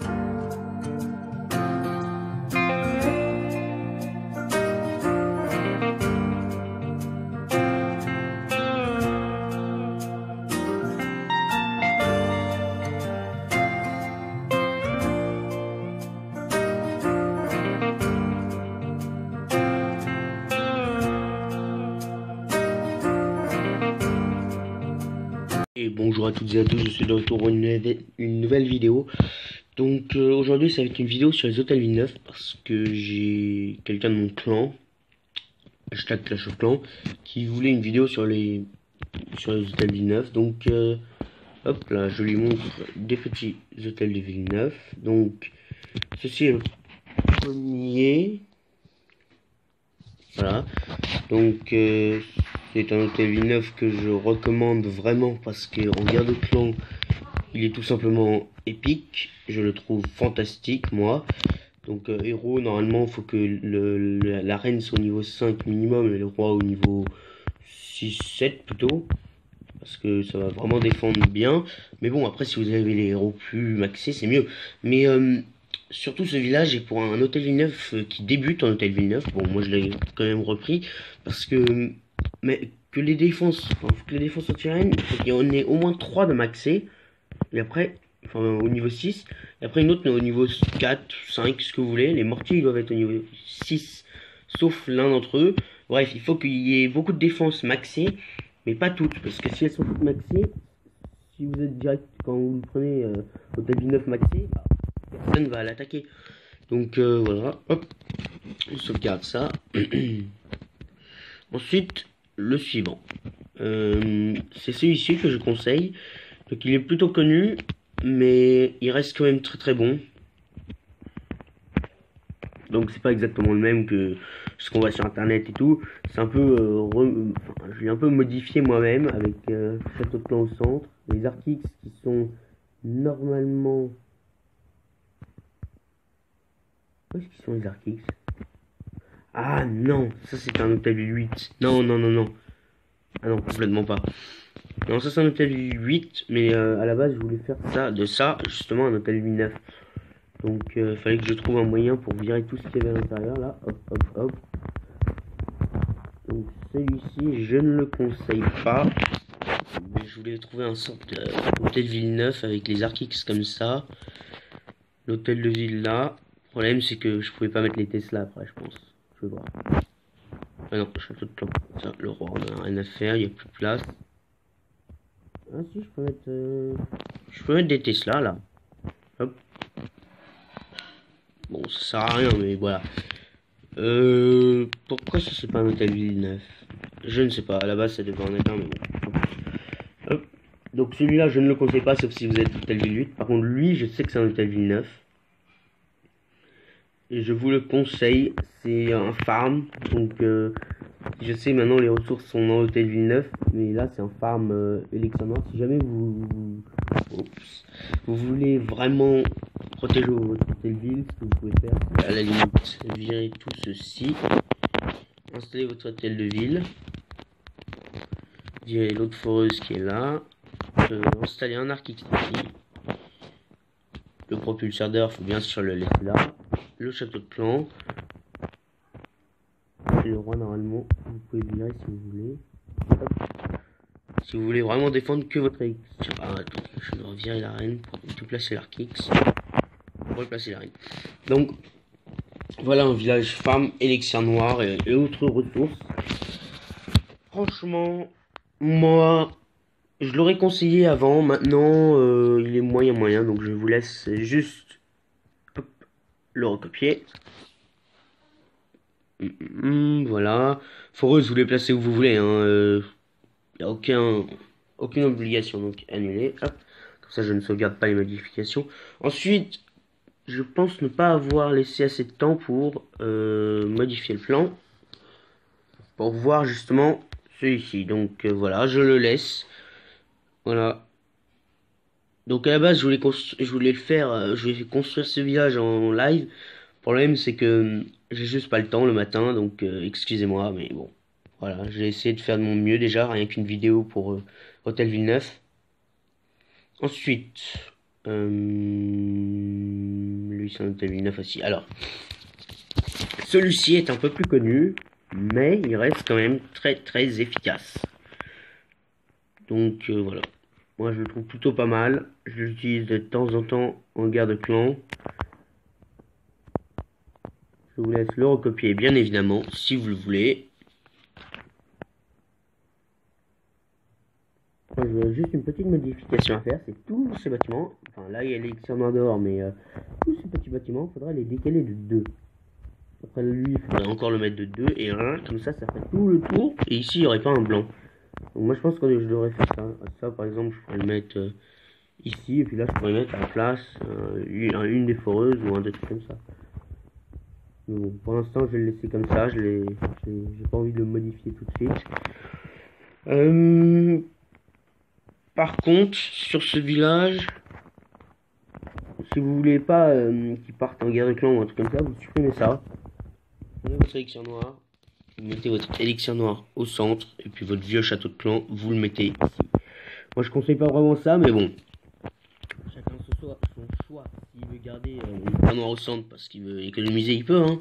Et bonjour à toutes et à tous, je suis de retour pour une nouvelle vidéo. Donc aujourd'hui ça va être une vidéo sur les hôtels Villeneuve parce que j'ai quelqu'un de mon clan, hashtag Clash of Clans, qui voulait une vidéo sur les hôtels Villeneuve. Donc hop là, je lui montre des petits hôtels de Villeneuve. Donc ceci est le premier. Voilà. Donc c'est un hôtel Villeneuve que je recommande vraiment parce qu'en guerre de clan, il est tout simplement épique. Je le trouve fantastique, moi. Donc héros, normalement, il faut que la reine soit au niveau 5 minimum et le roi au niveau 6-7 plutôt. Parce que ça va vraiment défendre bien. Mais bon, après, si vous avez les héros plus maxés, c'est mieux. Mais surtout, ce village est pour un hôtel Villeneuve qui débute en hôtel Villeneuve. Bon, moi, je l'ai quand même repris. Parce que... Mais que les défenses, anti-aériennes, il faut qu'il y en ait au moins 3 de maxés. Et après, enfin au niveau 6. Et après une autre au niveau 4, 5, ce que vous voulez. Les mortiers ils doivent être au niveau 6, sauf l'un d'entre eux. Bref, il faut qu'il y ait beaucoup de défenses maxées, mais pas toutes. Parce que si elles sont toutes maxées, si vous êtes direct, quand vous prenez hôtel 9 maxé, bah, personne va l'attaquer. Donc voilà, hop, on sauvegarde ça. Ensuite, le suivant. C'est celui-ci que je conseille. Donc il est plutôt connu, mais il reste quand même très très bon. Donc c'est pas exactement le même que ce qu'on voit sur internet et tout. C'est un peu, je l'ai un peu modifié moi-même avec Château de Clan au centre, les Archix qui sont normalement. Où est-ce qu'ils sont les Archix? Ah non, ça c'est un hôtel 8. Non non non non. Ah non, complètement pas. Non, ça c'est un hôtel 8, mais à la base je voulais faire ça justement un hôtel 9. Donc fallait que je trouve un moyen pour virer tout ce qu'il y avait à l'intérieur là. Hop hop hop. Donc celui-ci je ne le conseille pas. Mais je voulais trouver un sorte d'hôtel Villeneuve avec les Archix comme ça. L'hôtel de ville là. Le problème c'est que je pouvais pas mettre les Tesla après je pense. Je vais voir. Ah non, château de Clan. Ça, le roi on a rien à faire, il n'y a plus de place. Ah si je peux mettre des Tesla là. Hop. Bon, ça sert à rien, mais voilà. Pourquoi ça c'est pas un hôtel Villeneuve? Je ne sais pas, à la base ça devait en être un, mais bon. Hop. Donc celui-là je ne le conseille pas, sauf si vous êtes hôtel Ville 8. Par contre lui, je sais que c'est un hôtel Villeneuve. Et je vous le conseille, c'est un farm. Donc je sais maintenant les ressources sont dans l'hôtel Villeneuve, mais là c'est un farm Elixir Noir. Si jamais vous voulez vraiment protéger votre hôtel ville, ce que vous pouvez faire, c'est à la limite virer tout ceci, installer votre hôtel de ville, virer l'autre foreuse qui est là, installer un arc ici, le propulseur d'air, faut bien sûr le laisser là, le château de clan, et le roi normalement, vous pouvez le virer si vous voulez. Hop. Si vous voulez vraiment défendre que votre électricité. Ah, attends, je dois virer la reine pour déplacer l'Archix. Pour replacer la reine. Donc, voilà un village farm, élixir noir et autres ressources. Franchement, moi, je l'aurais conseillé avant. Maintenant, il est moyen. Donc, je vous laisse juste hop, le recopier. Voilà. Foreuse, vous les placez où vous voulez. Il n'y a aucune obligation. Donc, annuler. Hop. Comme ça, je ne sauvegarde pas les modifications. Ensuite, je pense ne pas avoir laissé assez de temps pour modifier le plan. Pour voir justement celui-ci. Donc voilà, je le laisse. Voilà. Donc à la base, je voulais le faire, je vais construire ce village en live. Le problème, c'est que j'ai juste pas le temps le matin, donc excusez-moi, mais bon. Voilà, j'ai essayé de faire de mon mieux déjà, rien qu'une vidéo pour Hôtel Villeneuve. Ensuite, lui c'est un hôtel Villeneuve aussi. Alors, celui-ci est un peu plus connu, mais il reste quand même très très efficace. Donc voilà, moi je le trouve plutôt pas mal. Je l'utilise de temps en temps en guerre de clan. Je vous laisse le recopier bien évidemment si vous le voulez. Moi, je veux juste une petite modification à faire, c'est tous ces bâtiments. Enfin là il y a l'élixir noir dehors, mais tous ces petits bâtiments, il faudra les décaler de 2. Après lui, il faudrait encore le mettre de 2 et 1, comme ça ça fait tout le tour. Et ici il n'y aurait pas un blanc. Donc moi je pense que je devrais faire ça. Ça par exemple je pourrais le mettre ici, et puis là je pourrais mettre à la place une des foreuses ou un des trucs comme ça. Mais bon, pour l'instant je vais le laisser comme ça, j'ai pas envie de le modifier tout de suite. Par contre, sur ce village, si vous voulez pas qu'il parte en guerre de clan ou un truc comme ça, vous supprimez ça. Vous prenez votre élixir noir, vous mettez votre élixir noir au centre, et puis votre vieux château de clan, vous le mettez ici. Moi je conseille pas vraiment ça, mais bon. Chacun son choix. S'il veut garder le noir au centre parce qu'il veut économiser, il peut, hein.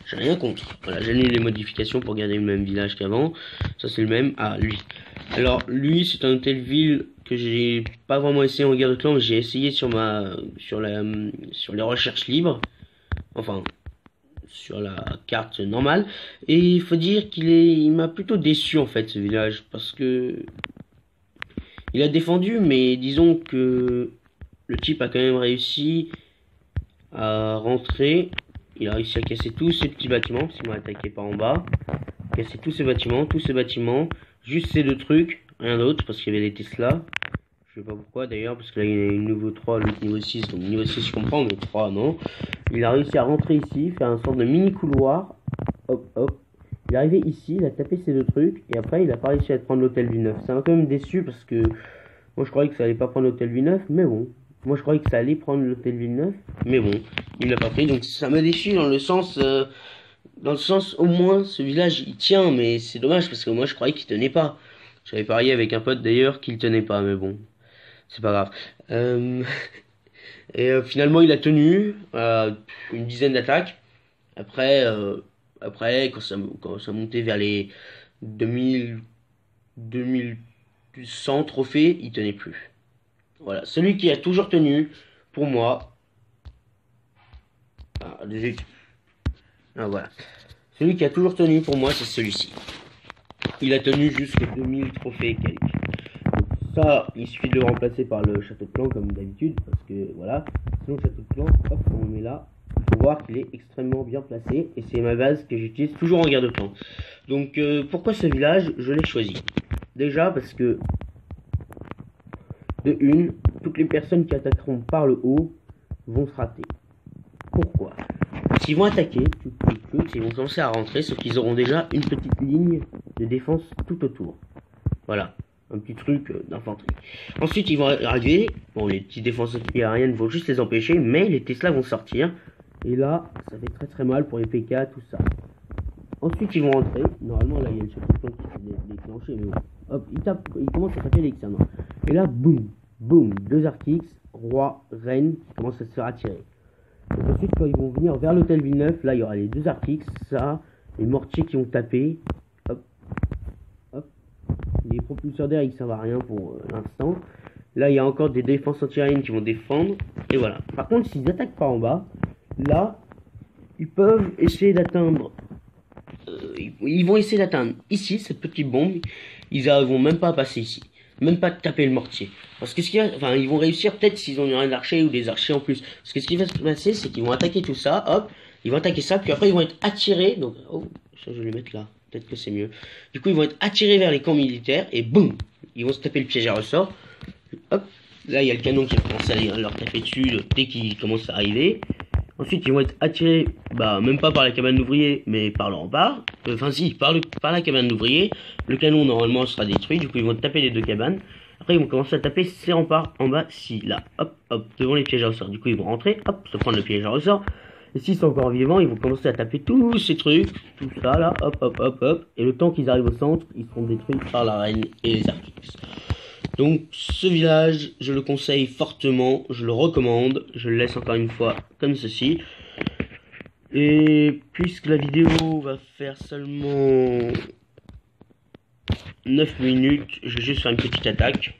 J'ai rien contre. Voilà, j'annule les modifications pour garder le même village qu'avant. Ça c'est le même. Ah, lui. Alors, lui, c'est un hôtel ville que j'ai pas vraiment essayé en guerre de clan, mais j'ai essayé sur les recherches libres. Enfin, sur la carte normale. Et il faut dire il m'a plutôt déçu en fait ce village, parce que il a défendu, mais disons que le type a quand même réussi à rentrer. Il a réussi à casser tous ces petits bâtiments, parce qu'il m'a attaqué par en bas. Casser tous ces bâtiments, juste ces deux trucs, rien d'autre, parce qu'il y avait les Tesla. Je sais pas pourquoi d'ailleurs, parce que là il y a une niveau 3, l'autre niveau 6, donc niveau 6 je comprends, mais 3 non. Il a réussi à rentrer ici, faire un sorte de mini couloir. Hop hop. Il est arrivé ici, il a tapé ces deux trucs, et après il a pas réussi à prendre l'hôtel Villeneuve. Ça m'a quand même déçu, parce que moi je croyais que ça allait pas prendre l'hôtel Villeneuve, mais bon. Moi je croyais que ça allait prendre l'hôtel Villeneuve, mais bon, il l'a pas pris, donc ça m'a déçu dans le sens au moins ce village il tient, mais c'est dommage parce que moi je croyais qu'il tenait pas. J'avais parié avec un pote d'ailleurs qu'il tenait pas, mais bon, c'est pas grave. Finalement il a tenu une dizaine d'attaques. Après, quand ça montait vers les 2100 trophées, il tenait plus. Voilà, celui qui a toujours tenu, pour moi... voilà. Celui qui a toujours tenu, pour moi, c'est celui-ci. Il a tenu jusqu'à 2000 trophées et quelques. Donc ça, il suffit de le remplacer par le château de clan, comme d'habitude, parce que, voilà. Sinon, le château de clan, hop, on le met là. Il faut voir qu'il est extrêmement bien placé, et c'est ma base que j'utilise toujours en guerre de clan. Donc, pourquoi ce village? Je l'ai choisi. Déjà, parce que... De une, toutes les personnes qui attaqueront par le haut vont se rater. Pourquoi? S'ils vont attaquer, ils vont commencer à rentrer, sauf qu'ils auront déjà une petite ligne de défense tout autour. Voilà, un petit truc d'infanterie. Ensuite, ils vont arriver, bon, les petits défenseurs aériennes vont juste les empêcher, mais les Tesla vont sortir. Et là, ça fait très très mal pour les PK, tout ça. Ensuite, ils vont rentrer. Normalement, là, il y a le château de clan qui s'est déclenché, mais bon. Hop, ils commencent à taper les X1. Et là, boum, boum, deux Arc-X, roi, reine, qui commencent à se faire attirer. Donc ensuite, quand ils vont venir vers l'hôtel Villeneuve, là, il y aura les deux Arc-X, ça, les mortiers qui vont taper. Hop, hop. Les propulseurs d'air, ils servent à rien pour l'instant. Là, il y a encore des défenses antiaériennes qui vont défendre. Et voilà. Par contre, s'ils attaquent par en bas, là, ils peuvent essayer d'atteindre... ils vont essayer d'atteindre ici, cette petite bombe. Ils n'arriveront même pas à passer ici. Même pas de taper le mortier. Parce que ils vont réussir peut-être s'ils ont un archer ou des archers en plus. Parce que ce qui va se passer, c'est qu'ils vont attaquer tout ça, hop, ils vont attaquer ça, puis après ils vont être attirés. Donc, oh, ça je vais le mettre là. Peut-être que c'est mieux. Du coup, ils vont être attirés vers les camps militaires et boum, ils vont se taper le piège à ressort. Hop, là il y a le canon qui va commencer à leur taper dessus dès qu'ils commencent à arriver. Ensuite, ils vont être attirés, même pas par la cabane d'ouvrier, mais par le rempart. Enfin, si, par la cabane d'ouvrier. Le canon, normalement, sera détruit. Du coup, ils vont taper les deux cabanes. Après, ils vont commencer à taper ces remparts en bas, si, là. Hop, hop, devant les pièges à ressort. Du coup, ils vont rentrer, hop, se prendre le piège à ressort. Et s'ils sont encore vivants, ils vont commencer à taper tous ces trucs, tout ça, là, hop, hop, hop, hop. Et le temps qu'ils arrivent au centre, ils seront détruits par la reine et les Arc-X. Donc ce village, je le conseille fortement, je le recommande, je le laisse encore une fois comme ceci. Et puisque la vidéo va faire seulement 9 minutes, je vais juste faire une petite attaque.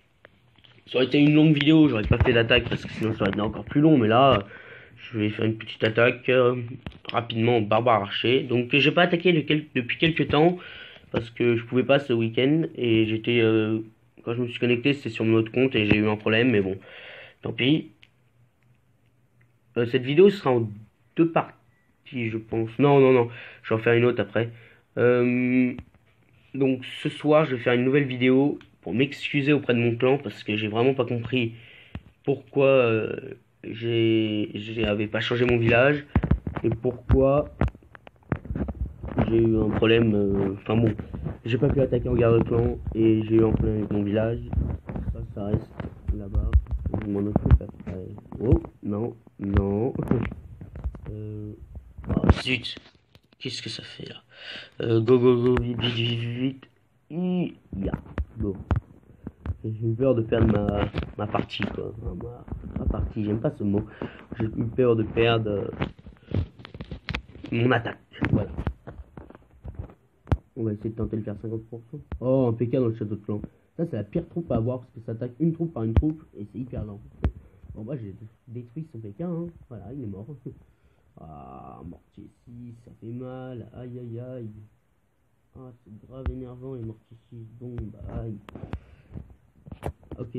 Ça aurait été une longue vidéo, j'aurais pas fait d'attaque parce que sinon ça aurait été encore plus long, mais là, je vais faire une petite attaque rapidement au barbare archer. Donc j'ai pas attaqué depuis quelques temps parce que je pouvais pas ce week-end et j'étais quand je me suis connecté c'était sur mon autre compte et j'ai eu un problème, mais bon, tant pis. Cette vidéo sera en 2 parties, je pense. Non, je vais en faire une autre après. Donc ce soir, je vais faire une nouvelle vidéo pour m'excuser auprès de mon clan parce que j'ai vraiment pas compris pourquoi j'avais pas changé mon village et pourquoi j'ai eu un problème. Enfin bon, j'ai pas pu attaquer en garde de clan et j'ai eu un problème avec mon village. Ça reste là-bas. Je m'en occupe après. Oh non. Oh zut, qu'est-ce que ça fait là? Go, vite. Ya, bon. J'ai eu peur de perdre ma partie, quoi. Ma partie, j'aime pas ce mot. J'ai eu peur de perdre mon attaque. Voilà. On va essayer de tenter de faire 50%. Oh, un PK dans le château de clan. Ça, c'est la pire troupe à avoir parce que ça attaque une troupe par une troupe et c'est hyper lent. Bon, moi, j'ai détruit son PK, hein. Voilà, il est mort. Ah, mortier 6, ça fait mal. Aïe. Ah, c'est grave énervant, les mortier 6. Bon, bah, aïe. Ok.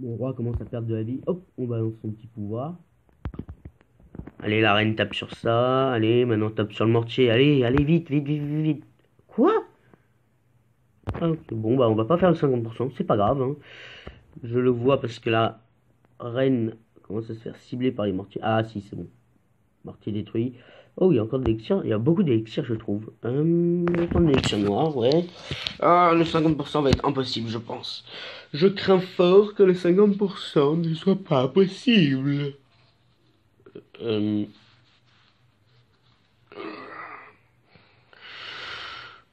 Mon roi commence à perdre de la vie. Hop, on balance son petit pouvoir. Allez, la reine tape sur ça. Allez, maintenant tape sur le mortier. Allez, vite. Quoi? Ah, ok. Bon, bah, on va pas faire le 50%. C'est pas grave, hein. Je le vois parce que la reine commence à se faire cibler par les mortiers. Ah, si, c'est bon. Mortier détruit. Oh, il y a encore de l'élixir. Il y a beaucoup d'élixirs, je trouve. On va prendre l'élixir noir, ouais. Ah, le 50% va être impossible, je pense. Je crains fort que le 50% ne soit pas possible.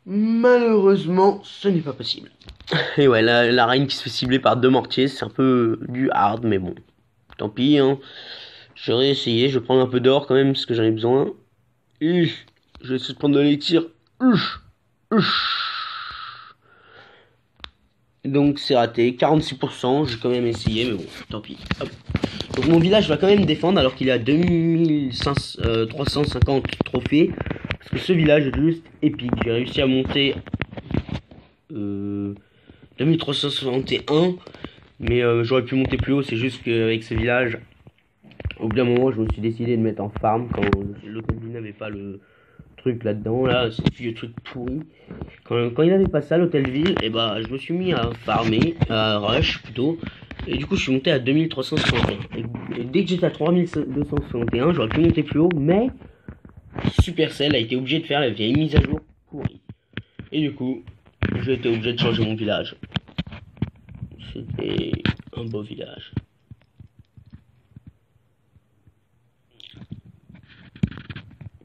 Malheureusement, ce n'est pas possible. Et ouais, la reine qui se fait cibler par 2 mortiers, c'est un peu du hard, mais bon. Tant pis, hein. J'aurais essayé, je vais prendre un peu d'or quand même, parce que j'en ai besoin. Je vais essayer de prendre de l'élixir. Donc c'est raté, 46%, j'ai quand même essayé, mais bon, tant pis. Hop. Donc mon village va quand même défendre alors qu'il est à 2350 trophées. Parce que ce village est juste épique. J'ai réussi à monter 2361. Mais j'aurais pu monter plus haut, c'est juste qu'avec ce village, au bout d'un moment, je me suis décidé de mettre en farm quand l'hôtel ville n'avait pas le truc là-dedans. Là, c'est vieux truc pourri. Quand il n'avait pas ça, l'hôtel ville, et bah, je me suis mis à farmer, à rush plutôt. Et du coup, je suis monté à 2361. Et dès que j'étais à 3261, j'aurais pu monter plus haut, mais Supercell a été obligé de faire la vieille mise à jour pourrie. Et du coup, j'ai été obligé de changer mon village. C'était un beau village.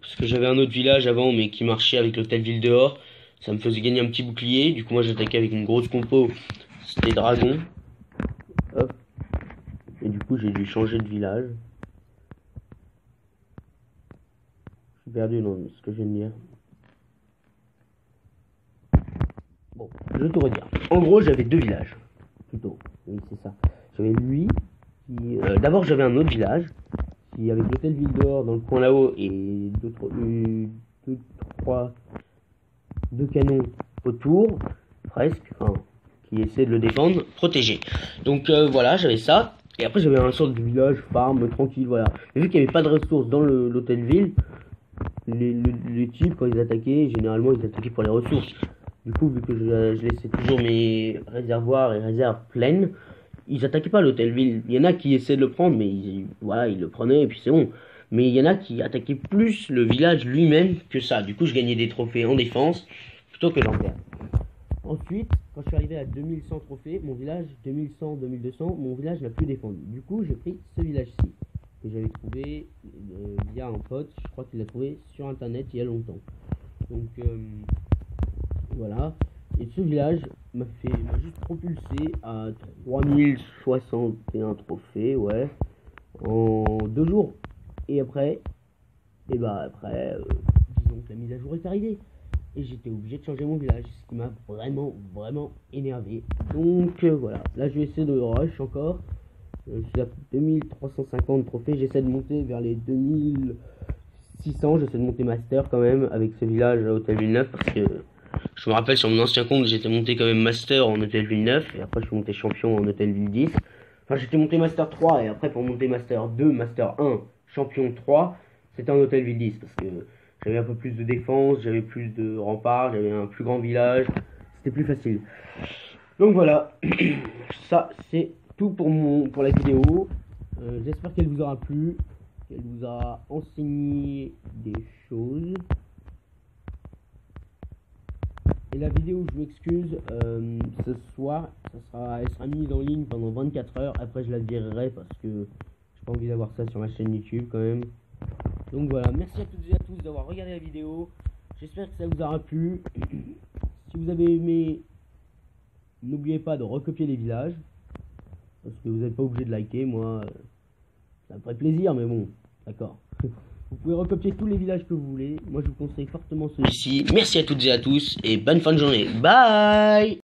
Parce que j'avais un autre village avant, mais qui marchait avec l'hôtel ville dehors. Ça me faisait gagner un petit bouclier. Du coup, moi, j'attaquais avec une grosse compo. C'était dragon. Hop. Et du coup, j'ai dû changer de village. Je suis perdu dans ce que je viens de dire. Bon, je vais tout redire. En gros, j'avais 2 villages. Plutôt. Oui, c'est ça. J'avais lui. D'abord, j'avais un autre village. Qui, avec l'hôtel ville dehors dans le coin là-haut. Et 2 canons autour. Presque. Enfin, qui essaient de le défendre. Protégé. Donc voilà, j'avais ça. Et après, j'avais un sorte de village farm tranquille. Voilà. Mais vu qu'il n'y avait pas de ressources dans l'hôtel ville. Les types, quand ils attaquaient, généralement ils attaquaient pour les ressources. Du coup, vu que je laissais toujours mes réservoirs et réserves pleines, ils attaquaient pas l'hôtel ville. Il y en a qui essaient de le prendre, mais ils le prenaient et puis c'est bon. Mais il y en a qui attaquaient plus le village lui-même que ça. Du coup, je gagnais des trophées en défense plutôt que j'en perds. Ensuite, quand je suis arrivé à 2100 trophées, mon village, 2100, 2200, mon village n'a plus défendu. Du coup, j'ai pris ce village-ci que j'avais trouvé via un pote. Je crois qu'il l'a trouvé sur internet il y a longtemps. Donc voilà. Et ce village m'a juste propulsé à 3061 trophées, ouais, en 2 jours. Et après, disons que la mise à jour est arrivée. Et j'étais obligé de changer mon village, ce qui m'a vraiment énervé. Donc voilà, là je vais essayer de rush encore. Je suis à 2350 trophées, j'essaie de monter vers les 2600, j'essaie de monter master quand même avec ce village à Hôtel Villeneuve parce que je me rappelle sur mon ancien compte j'étais monté quand même master en Hôtel Villeneuve et après je suis monté champion en Hôtel Ville 10. Enfin j'étais monté master 3 et après pour monter master 2, master 1, champion 3, c'était en Hôtel Ville 10 parce que j'avais un peu plus de défense, j'avais plus de remparts, j'avais un plus grand village, c'était plus facile. Donc voilà, ça c'est tout pour la vidéo. J'espère qu'elle vous aura plu, qu'elle vous a enseigné des choses. Et la vidéo, je m'excuse, ce soir, elle sera mise en ligne pendant 24 heures. Après, je la virerai parce que j'ai pas envie d'avoir ça sur ma chaîne YouTube quand même. Donc voilà, merci à toutes et à tous d'avoir regardé la vidéo. J'espère que ça vous aura plu. Si vous avez aimé, n'oubliez pas de recopier les villages. Parce que vous n'êtes pas obligé de liker, moi, ça me ferait plaisir, mais bon, d'accord. Vous pouvez recopier tous les villages que vous voulez. Moi, je vous conseille fortement celui-ci. Merci à toutes et à tous, et bonne fin de journée. Bye!